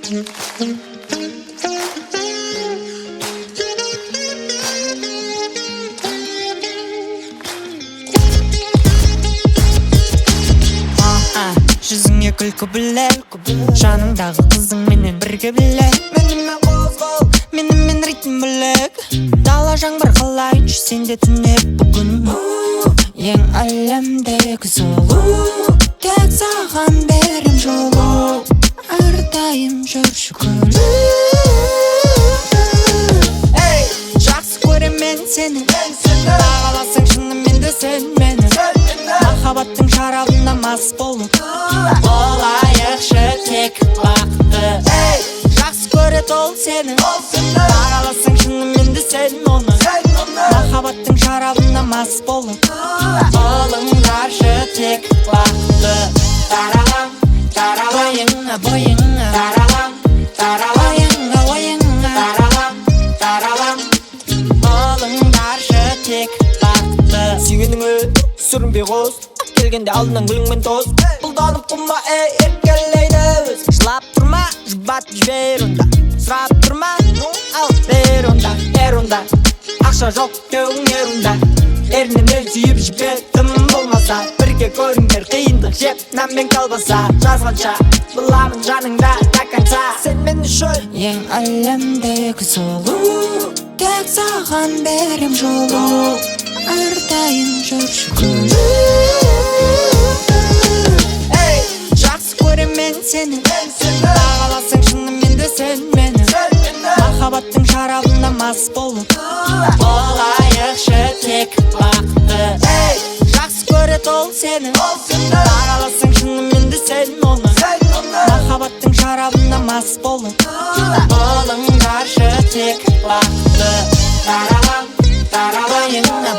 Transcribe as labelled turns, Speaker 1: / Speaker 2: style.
Speaker 1: Жүзіңе күлкі біле, жаныңдағы қызың менен бірге біле. Менімен қозғал, менімен ритм бөлек. Дала жаңбыр қалайыншы сенде түнеп бүгін. Ең әлемдегі сұлу, тек саған берем жолу. Әрдайым жүрші күні. Эй, жақсы көрем мен сені, бағаласаң шынымен де сен мені. Махаббаттың шарабына мас болып болайықшы тек бақытты. Эй, жақсы көрет ол сені, бағаласаң шынымен де сен оны. Махаббаттың шарабына мас болып болыңдаршы тек бақытты. Таралам, таралайыңа бойыңа, таралам, таралайыңа ойыңа, таралам, таралам, болыңдаршы тек бақытты.
Speaker 2: Сүйгеніңе сүрінбей қос, келгенде алдынан гүліңмен тос. Бұлданып құлма, еркелейді өз. Жылап тұрма, жұбатып жібер онда. Сұрап тұрма, ал бер онда, ер онда. Ақша жоқ деуің ер онда. Ерінен ел сүйіп жібер, тым болмаса. Бірге көріңдер қиындық жеп, нәммен қалбаса. Жазғанша, бұламын жаныңда до конца. Сен мен үшін
Speaker 1: ең әлемдегі сұлу, тек саған берем жолу. Әрдайым жүрші күні. Эй, жақсы көрем мен сені, бағаласаң шынымен де сен мені. Махаббаттың шарабына мас болып болайықшы тек бақытты. Эй, жақсы көрет ол сені, бағаласаң шынымен де сен оны. Махаббаттың шарабына мас болып болыңдаршы тек бақытты. Таралам, таралайыңа